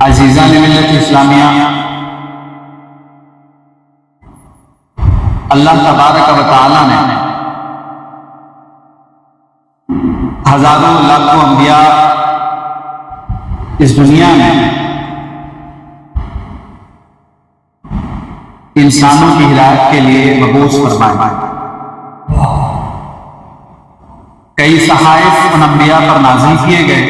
عزیزان ملت اسلامیہ، اللہ تبارک و تعالی نے ہزاروں لاکھوں انبیاء اس دنیا میں انسانوں کی ہدایت کے لیے مبعوث فرمائے۔ کئی صحائف ان انبیاء پر نازل کیے گئے،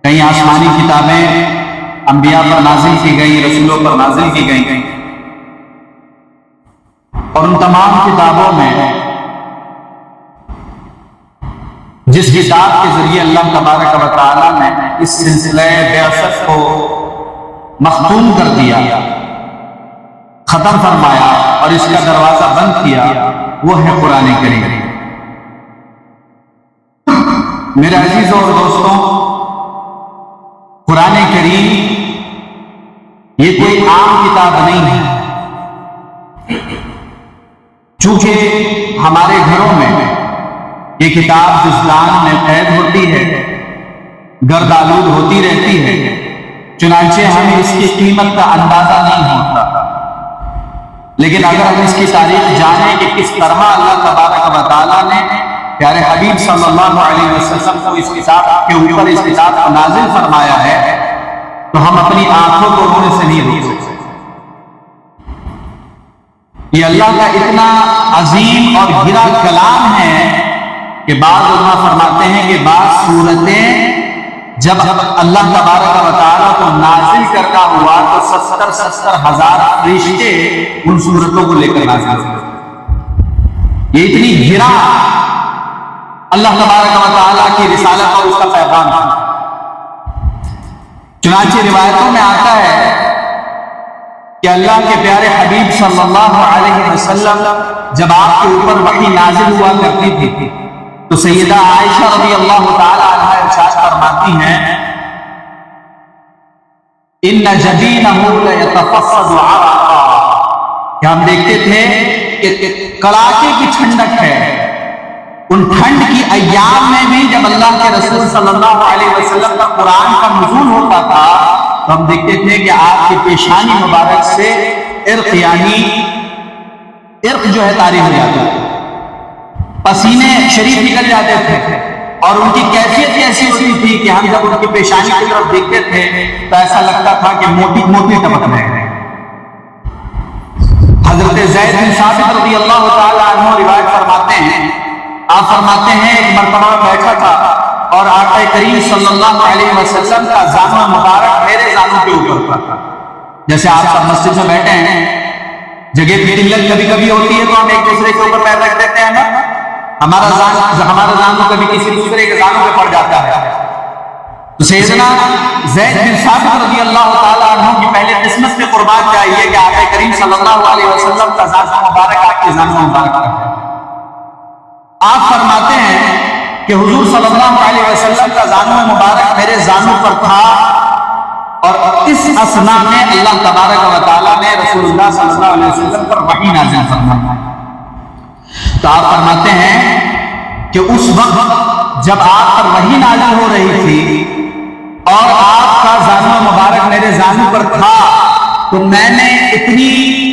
کئی آسمانی کتابیں انبیاء پر نازل کی گئی، رسولوں پر نازل کی گئی، اور ان تمام کتابوں میں جس کتاب کے ذریعے اللہ تبارک و تعالیٰ نے اس سلسلہ بعثت کو مختوم کر دیا، ختم فرمایا اور اس کا دروازہ بند کیا، وہ ہے قرآن کریم۔ میرے عزیزوں اور دوستوں، قرآن کریم یہ کوئی عام کتاب نہیں ہے، چونکہ ہمارے گھروں میں یہ کتاب جزدان میں قید ہوتی ہے، گرد آلود ہوتی رہتی ہے، چنانچہ ہمیں اس کی قیمت کا اندازہ نہیں ہوتا۔ لیکن اگر ہم اس کی تاریخ جانیں کہ کس طرح اللہ تبارک و تعالیٰ نے پیارے حبیب صلی اللہ علیہ وسلم کو اس کتاب کے اوپر اس کتاب کو نازل فرمایا ہے، تو ہم اپنی آنکھوں کو رونے سے نہیں روک سکتے۔ یہ اللہ کا اتنا عظیم اور گھرا کلام ہے کہ بعض علماء فرماتے ہیں کہ بعض صورتیں جب اللہ تبارک و تعالیٰ کو نازل کرنا ہوا تو 70 ہزار فرشتے ان صورتوں کو لے کر نازل ہوئے۔ یہ اتنی گھرا اللہ تبارک و تعالیٰ کی رسالت اور اس کا پیغام تھا۔ چنانچہ روایتوں میں آتا ہے کہ اللہ کے پیارے حبیب صلی اللہ علیہ وسلم جب آپ کے اوپر وحی نازل ہوا کرتی تھی تو سیدہ عائشہ رضی اللہ تعالی عنہا ارشاد فرماتی ہیں، ان جبینہ لیتفصد عرقا، کہ ہم دیکھتے تھے کہ کڑاکے کی ٹھنڈک ہے۔ ان ٹھنڈ کی ایام میں بھی جب اللہ کے رسول صلی اللہ علیہ وسلم کا قرآن کا نزول ہوتا تھا تو ہم دیکھتے تھے کہ آپ کی پیشانی مبارک سے عرق یعنی عرق جو ہے طاری ہو جاتا ہے، پسینے شریف نکل جاتے تھے، اور ان کی کیفیت ایسی ہوتی تھی کہ ہم جب ان کی پیشانی کی طرف دیکھتے تھے تو ایسا لگتا تھا کہ موتی موتی ٹپک رہے ہیں۔ حضرت زید بن ثابت رضی اللہ تعالی عنہ روایت فرماتے ہیں، آپ فرماتے ہیں ایک مرتبہ بیٹھا تھا اور آقا کریم صلی اللہ علیہ وسلم کا زانو مبارک میرے زانو کے اوپر تھا۔ جیسے آپ سب مسجد میں بیٹھے ہیں، جگہ کی قلت کبھی کبھی ہوتی ہے تو ہم ایک دوسرے کے اوپر پیر رکھ دیتے ہیں نا، ہمارا زانو کبھی کسی دوسرے کے زانو پہ پڑ جاتا ہے۔ تو سیدنا زید بن ثابت رضی اللہ تعالیٰ عنہ کی پہلے قسمت میں قربان چاہیے کہ آقا کریم صلی اللہ علیہ وسلم کا زانو مبارک آپ کے زانو مبارک ہے۔ آپ فرماتے ہیں کہ حضور صلی اللہ علیہ وسلم کا زانو مبارک میرے زانو پر تھا، اور اس اثنا میں اللہ تبارک و تعالیٰ نے رسول اللہ صلی اللہ علیہ وسلم پر وحی نازل فرمایا۔ تو آپ فرماتے ہیں کہ اس وقت جب آپ پر وحی نازل ہو رہی تھی اور آپ کا زانو مبارک میرے زانو پر تھا تو میں نے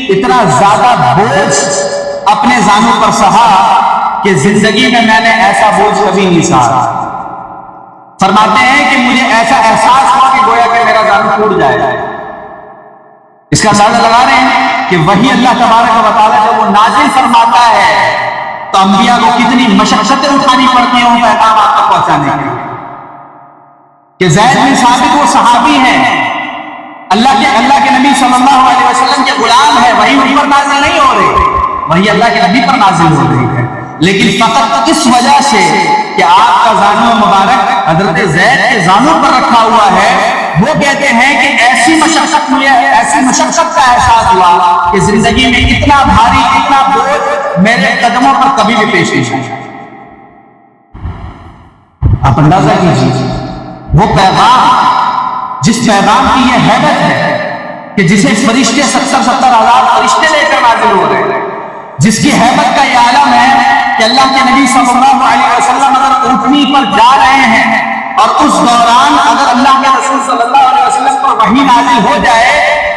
اتنا زیادہ بوجھ اپنے زانو پر سہا کہ زندگی میں نے ایسا بوجھ کبھی نہیں سہا۔ فرماتے ہیں کہ مجھے ایسا احساس ہوا کہ گویا کہ میرا زانو ٹوٹ جائے گا۔ اس کا اندازہ لگا رہے ہیں کہ وہی اللہ تبارک و تعالیٰ جب وہ نازل فرماتا ہے تو انبیاء کو کتنی مشقتیں اٹھانی پڑتی ہیں ان پیغام آپ تک پہنچانے کے لیے۔ کہ زید بن ثابت وہ صحابی ہیں، اللہ کے نبی صلی اللہ علیہ وسلم کے غلام ہے، وہی ان پر نازل نہیں ہو رہی، وہی اللہ کے نبی پر نازل ہو رہی ہے، لیکن فقط اس وجہ سے کہ آپ کا زانو مبارک حضرت زید کے زانو پر رکھا ہوا ہے، وہ کہتے ہیں کہ ایسی مشقت کا احساس ہوا کہ زندگی میں اتنا بھاری اتنا بوجھ میرے قدموں پر کبھی بھی پیش نہیں آیا۔ آپ اندازہ کیجیے وہ پیغام، جس پیغام کی یہ حیبت ہے کہ جسے فرشتے 70 ہزار فرشتے لے کر نازل ہو رہے ہیں، جس کی حیبت کا یہ عالم ہے کہ اللہ کے نبی صلی اللہ علیہ وسلم اگر اونٹنی پر جا رہے ہیں اور اس دوران وحی نازل ہو جائے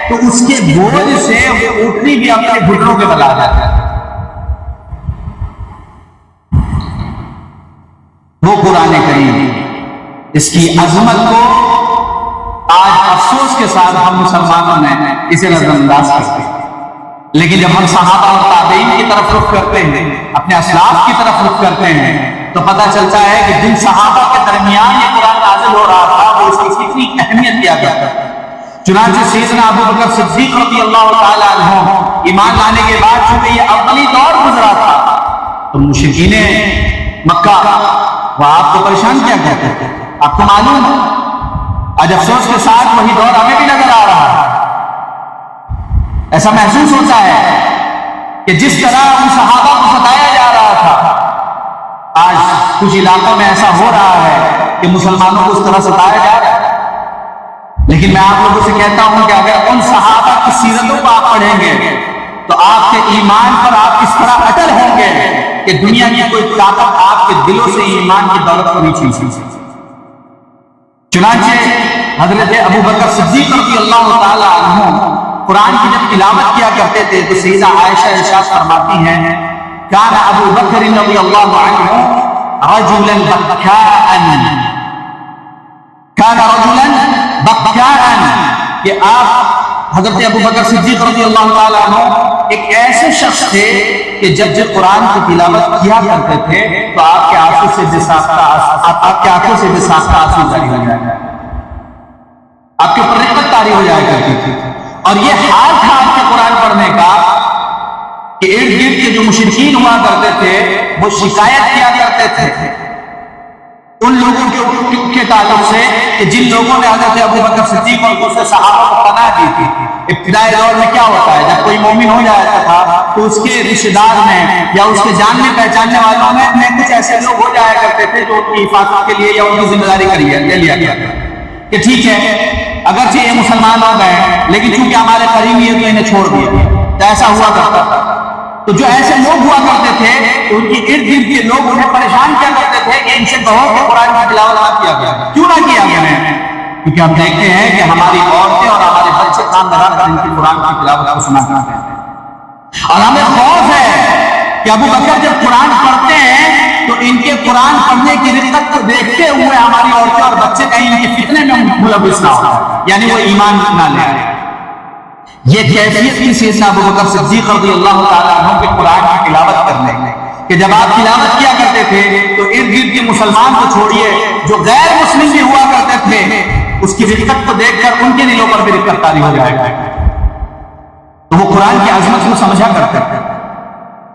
تو اس کے بوجھ سے وہ اٹھنی بھی اپنے گھٹنوں کے بل آ جاتا ہے. وہ قرآن کریم، اس کی عظمت کو آج افسوس کے ساتھ ہم مسلمانوں نے اسے نظر انداز کرتے ہیں. لیکن جب ہم صحابہ اور تابعین کی طرف رخ کرتے ہیں، اپنے اسلاف کی طرف رخ کرتے ہیں، تو پتہ چلتا ہے کہ جن صحابہ کے درمیان یہ قرآن نازل ہو رہا تھا وہ اس کی کتنی اہمیت دیا کرتا تھا. چنانچہ سیدنا ابو بکر صدیق رضی اللہ تعالی عنہ ایمان لانے کے بعد چونکہ یہ اولی دور گزرا تھا تو مشرکین مکہ وہ آپ کو پریشان کیا کرتے تھے. آپ کو معلوم ہے، آج افسوس کے ساتھ وہی دور ہمیں بھی نظر آ رہا ہے. ایسا محسوس ہوتا ہے کہ جس طرح ان صحابہ کو ستایا جا رہا تھا، آج کچھ علاقوں میں ایسا ہو رہا ہے کہ مسلمانوں کو اس طرح ستایا جا رہا ہے. لیکن میں آپ لوگوں سے کہتا ہوں کہ اگر ان صحابہ کی سیرتوں کو آپ پڑھیں گے تو آپ کے ایمان پر آپ اس طرح اٹل ہوں گے کہ دنیا کی کوئی طاقت آپ کے دلوں سے ایمان کی دولت کو نہیں چھین سکتی. چنانچہ حضرت ابو بکر صدیق رضی اللہ تعالی عنہ قرآن کی جب تلاوت کیا کرتے تھے تو سیدہ عائشہ ارشاد فرماتی ہیں کان ابو بکر رضی اللہ عنہ رجلا بکاء، کان رجلا بکاء، کہ آپ حضرت ابو بکر صدیق رضی اللہ تعالی عنہ ایک ایسے شخص تھے کہ جب قرآن کی تلاوت کیا کرتے تھے تو آپ کے آنکھوں سے بے ساختہ آنسو جاری ہو جائے، آپ کے اوپر رقت طاری ہو جایا کرتی تھی. اور یہ حال تھا آپ کے قرآن پڑھنے کا کہ ارد گرد کے جو مشرکین ہوا کرتے تھے وہ شکایت کیا کرتے تھے ان لوگوں کے تعلق سے کہ جن لوگوں نے حضرت ابو بکر صدیق اور دوسرے صحابہ کو پناہ دی تھی. ابتدائی دور میں کیا ہوتا ہے، جب کوئی مومن ہو جاتا تھا تو اس کے رشتہ دار میں یا اس کے جاننے پہچاننے والوں میں کچھ ایسے لوگ ہو جایا کرتے تھے جو ان کی حفاظت کے لیے یا ان کی ذمہ داری لے لیا کرتے کہ ٹھیک ہے اگرچہ یہ مسلمان ہو گئے لیکن چونکہ ہمارے قریبی ہے تو انہیں چھوڑ دیا. تو ایسا ہوا کرتا تھا. تو جو ایسے لوگ ہوا کرتے تھے تو ان کی ارد گرد کے لوگ انہیں پریشان کیا کرتے تھے کہ ان سے کہو کہ قرآن کی تلاوت نہ کیا گیا. کیوں نہ کیا گیا؟ کیونکہ ہم دیکھتے ہیں کہ ہماری عورتیں اور ہمارے بچے کام لگا کر ان کی قرآن کی تلاوت کو سنا کرتے ہیں. اور ہمیں خوف ہے کہ ابو بکر جب قرآن پڑھتے ہیں تو ان کے قرآن پڑھنے کی رقت کو دیکھتے ہوئے ہماری عورتیں اور بچے کہیں ان کے فتنے میں ملوث نہ ہو، یعنی وہ ایمان نہ لے آئے. یہ کیفیت کی سیدنا ابو بکر صدیق رضی اللہ تعالیٰ عنہ کے قرآن کی تلاوت کرنے کہ جب آپ تلاوت کیا کرتے تھے تو ارد گرد کے مسلمان کو چھوڑیے جو غیر مسلم بھی ہوا کرتے تھے اس کی رقت کو دیکھ کر ان کے دلوں پر بھی رقت طاری ہو جائے گا. تو وہ قرآن کی عظمت کو سمجھا کرتے تھے.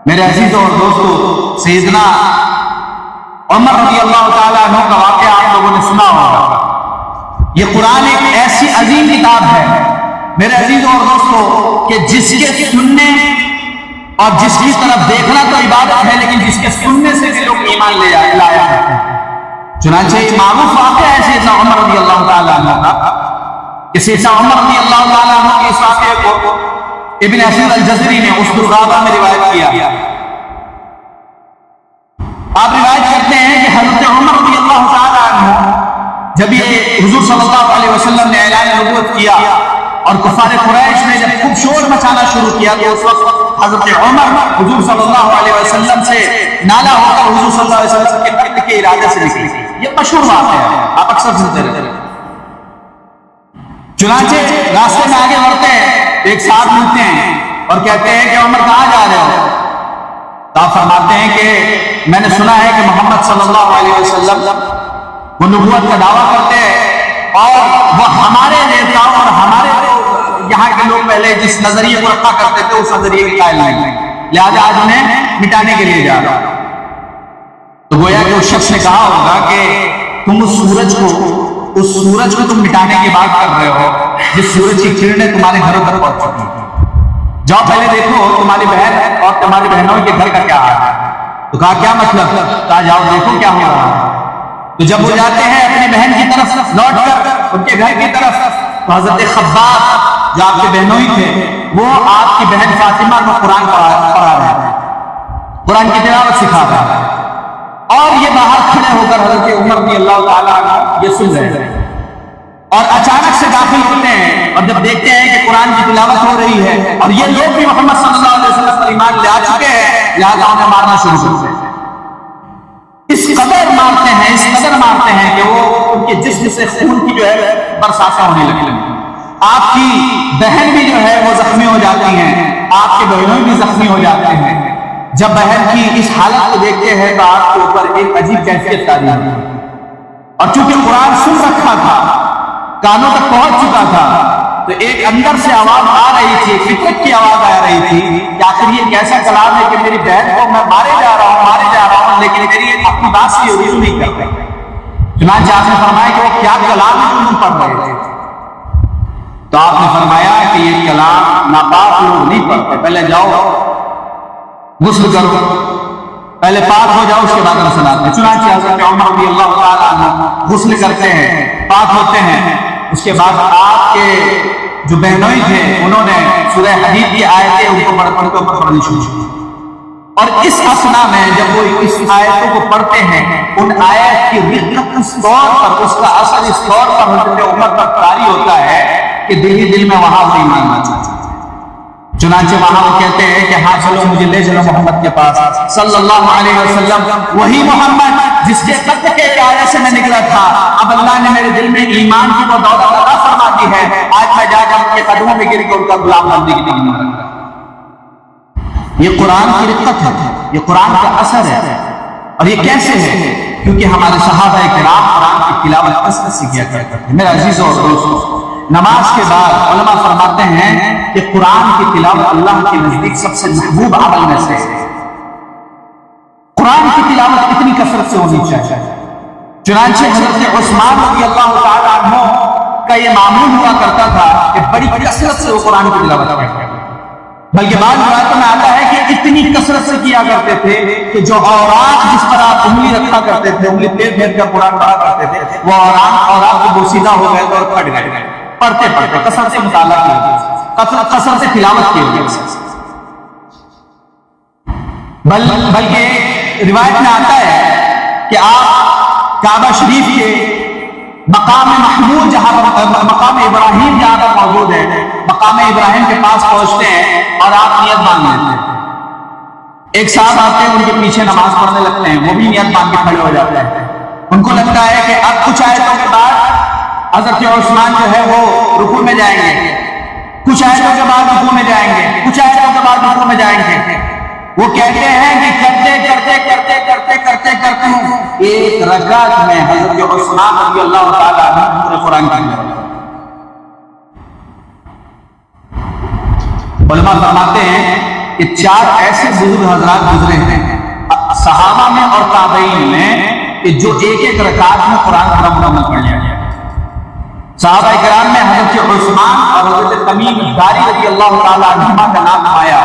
میرے عزیزوں اور دوستو، سیدنا عمر رضی اللہ تعالیٰ عنہ کا واقعہ آپ لوگوں نے سنا ہوگا. یہ قرآن ایک ایسی عظیم کتاب ہے میرے عزیزوں اور دوستو کہ جس کے سننے اور جس کی طرف دیکھنا تو عبادت ہے لیکن جس کے سننے سے بھی لوگ ایمان لایا کرتے ہیں. چنانچہ یہ معروف واقعہ ہے سیدنا عمر رضی اللہ تعالیٰ عنہ کا کہ سیدنا عمر رضی اللہ تعالیٰ عنہ کے اس واقعے کو ابن اسیر الجزری نے اس الغابہ میں روایت کیا. آپ روایت کرتے ہیں کہ حضرت عمر رضی اللہ تعالیٰ عنہ جب یہ حضور صلی اللہ علیہ وسلم نے اعلان نبوت کیا اور کفار قریش نے جب خوب شور مچانا شروع کیا تو اس وقت حضرت عمر حضور صلی اللہ علیہ وسلم سے نالا ہو کر حضور صلی اللہ علیہ وسلم کے قتل کے ارادے سے نکلی. یہ مشہور واقعہ ہے، آپ اکثر سنتے رہتے ہیں. چنانچہ راستے میں آگے بڑھتے ہیں، ایک صاحب ملتے ہیں اور کہتے ہیں کہ عمر کہاں جا رہے ہو؟ تو آپ فرماتے ہیں کہ میں نے سنا ہے کہ محمد صلی اللہ علیہ وسلم وہ نبوت کا دعویٰ کرتے ہیں اور وہ ہمارے نیتاؤں اور ہمارے یہاں کے لوگ پہلے جس نظریے کو رکھا کرتے تھے اس نظریے کے قائل نہیں، لہذا آج انہیں مٹانے کے لیے جا رہا. تو گویا کہ اس شخص نے کہا ہوگا کہ تم اس سورج کو تم مٹانے کی بات کر رہے ہو جس سورج کی کرنیں تمہارے گھروں تک پہنچ چکی ہیں. جاؤ پہلے دیکھو تمہاری بہن اور تمہاری بہنوں کے گھر کا کیا حال ہے. تو کہا کیا مطلب؟ کہا جاؤ دیکھو کیا ہو رہا ہے. تو جب وہ جاتے ہیں اپنی بہن کی طرف لوٹ کر ان کے گھر کی طرف تو حضرت خباب جو آپ کے بہنوئی تھے وہ آپ کی بہن فاطمہ کو قرآن پڑھا رہے تھے، قرآن کی تلاوت سکھا رہا ہے اور یہ باہر کھڑے ہو کر حضرت عمر رضی اللہ تعالیٰ عنہ یہ سن رہے تھے. اور اچانک سے داخل ہوتے ہیں اور جب دیکھتے ہیں کہ قرآن کی تلاوت ہو رہی ہے اور یہ لوگ بھی محمد صلی اللہ علیہ وسلم پر ایمان لے آ چکے ہیں، لہٰذا انہیں مارنا شروع کرتے ہیں۔ اس قدر مارتے ہیں کہ وہ ان کے جسم سے خون کی جو ہے برساتیں ہونے لگی۔ آپ کی بہن بھی جو ہے وہ زخمی ہو جاتی ہیں، آپ کے بہنوں بھی زخمی ہو جاتے ہیں۔ جب بہن کی اس حالت کو دیکھتے ہیں تو آپ کے اوپر ایک عجیب کیفیت تاری ہوتی ہے، اور چونکہ قرآن سن رکھا تھا، کانوں تک پہنچ چکا تھا، تو ایک اندر سے آواز آ رہی تھی، فطرت کی آواز آ رہی تھی کہ آخر یہ کیسا کلام ہے کہ میری بہن کو میں مارے جا رہا ہوں لیکن میری اپنی بات سے رجوع نہیں کرتا۔ چنانچہ آپ نے فرمایا کہ وہ کیا کلام ہے جو تم پڑھ رہے تھے؟ تو آپ نے فرمایا کہ یہ کلام ناپاک لوگ نہیں پڑھتے، پہلے جاؤ غسل کرو، پہلے پاک ہو جاؤ، اس کے بعد غسل آتے ہیں۔ چنانچہ حضرت عمر رضی اللہ تعالیٰ عنہ غسل کرتے ہیں، پاک ہوتے ہیں، اس کے بعد آپ کے جو بہنوئی تھے انہوں نے سورہ حدید کی آیتیں ان کو پڑھنی شروع کی، اور اس اثنا میں جب وہ اس آیتوں کو پڑھتے ہیں، ان آیت کی رقت اس طور پر، اس کا اثر اس طور پر حضرت عمر پر طاری ہوتا ہے کہ دل ہی دل میں وہاں سے ایمان آ جاتا ہے۔ چنانچہ وہاں وہ کہتے ہیں کہ ہاں چلو مجھے لے چلو محمد کے پاس صلی اللہ علیہ وسلم، وہی محمد جس کے قد کے ارادے سے میں نکلا تھا، اب اللہ نے میرے دل میں ایمان کی وہ دولت عطا فرما دی ہے، آج میں جا کر کے قدموں میں گر کے ان کا غلام بندی کی ڈگری میں رکھتا۔ یہ قرآن کی رقت ہے، یہ قرآن کا اثر ہے، اور یہ کیسے ہے؟ کیونکہ ہمارے صحابہ کرام قرآن کی تلاوت کثرت سے کیا کرتے تھے۔ میرے عزیزوں اور دوستوں، نماز کے بعد علماء فرماتے ہیں کہ قرآن کی تلاوت اللہ کے نزدیک سب سے محبوب عمل میں سے ہے۔ قرآن کی تلاوت اتنی کثرت سے ہونی چاہیے۔ چنانچہ حضرت عثمان رضی اللہ تعالیٰ عنہ کا یہ معمول ہوا کرتا تھا کہ بڑی کثرت سے وہ قرآن کی تلاوت کرتے تھے، بلکہ بعض روایتوں میں آتا ہے کہ اتنی کثرت سے کیا کرتے تھے کہ جو اوراق جس پر آپ انگلی رکھا کرتے تھے، انگلی پھیر پھیر کر قرآن پڑھا کرتے تھے، وہ اوراق کو بوسیدہ ہو گئے اور پھٹ گئے، پڑھتے کثرت سے مطالعہ کیا، کثرت سے تلاوت کی، بلکہ روایت میں آتا ہے کہ آپ کعبہ شریف کے مقام محمود جہاں مقام ابراہیم جہاں پر موجود ہے، مقام ابراہیم کے پاس پہنچتے ہیں اور آپ نیت باندھ لیتے ہیں۔ ایک صاحب آتے ہیں، ان کے پیچھے نماز پڑھنے لگتے ہیں، وہ بھی نیت باندھ کے کھڑے ہو جاتے ہیں۔ ان کو لگتا ہے کہ اب کچھ آیتوں کے بعد حضرت عثمان جو ہے وہ رکوع میں جائیں گے، کچھ آیتوں کے بعد رکوع میں جائیں گے، کچھ آیتوں کے بعد رکوع میں جائیں گے۔ وہ کہتے ہیں کہ کرتے ایک رکعت میں حضرت عثمان رضی اللہ تعالیٰ عنہ پورے قرآن کی تلاوت۔ علماء فرماتے ہیں کہ 4 ایسے بزرگ حضرات گزرے ہیں صحابہ میں اور تابعین میں کہ جو ایک رکعت میں قرآن پورا مکمل پڑھ لیا گیا۔ صحابہ کرام میں حضرت عثمان اور حضرت تمیم داری رضی اللہ تعالیٰ عنہما کا نام آیا،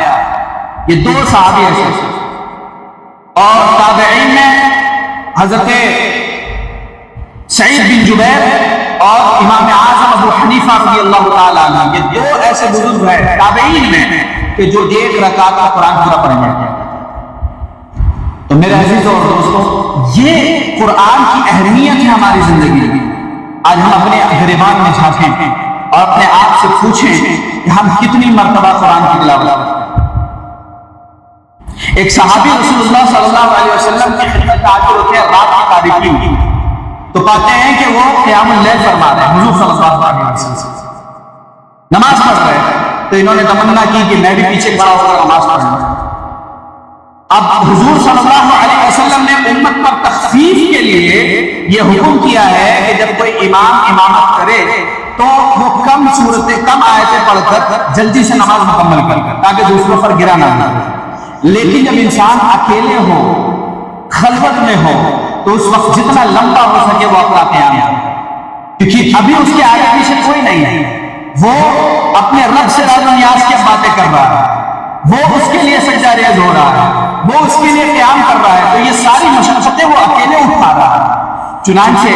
یہ 2 صحابی ایسے، اور تابعین میں حضرت سعید بن جبیر اور امام اعظم ابو حنیفہ رضی اللہ تعالیٰ عنہ، یہ 2 ایسے بزرگ ہیں تابعین میں کہ جو ایک رکعت کا قرآن پورا پڑھ گئے۔ تو میرے عزیزوں اور دوستوں، یہ قرآن کی اہمیت ہے ہماری زندگی میں۔ آج ہم اپنے گریبان میں جھانکیں اور اپنے آپ سے پوچھیں کہ ہم کتنی مرتبہ قرآن کی تلاوت کرتے ہیں۔ ایک صحابی رسول اللہ صلی اللہ علیہ وسلم کی خدمت میں حاضر ہوتے ہیں رات کی تاریکی میں، تو پاتے ہیں کہ وہ قیام اللیل فرما رہے ہیں، حضور صلی اللہ علیہ وسلم نماز پڑھ رہے ہیں، تو انہوں نے تمنا کی کہ میں بھی پیچھے کھڑا ہو کر نماز پڑھوں۔ اب حضور صلی اللہ علیہ وسلم نے امت پر تخفیف کے لیے یہ حکم کیا ہے کہ جب کوئی امام امامت کرے تو وہ کم آیتیں پڑھ کر جلدی سے نماز مکمل کر تاکہ دوسروں پر گرا نہ ہو۔ لیکن جب انسان اکیلے ہو، خلوت میں ہو، تو اس وقت جتنا لمبا ہو سکے وہ اپنا قیام کرے، کیونکہ ابھی اس کے آگے پیچھے کوئی نہیں ہے، وہ اپنے رب سے راز و نیاز کی باتیں کر رہا ہے، وہ اس کے لیے سجدہ ریز ہو رہا ہے، وہ اس کے لیے قیام کر رہا ہے، تو یہ ساری مشقتیں وہ اکیلے اٹھا رہا ہے۔ چنانچہ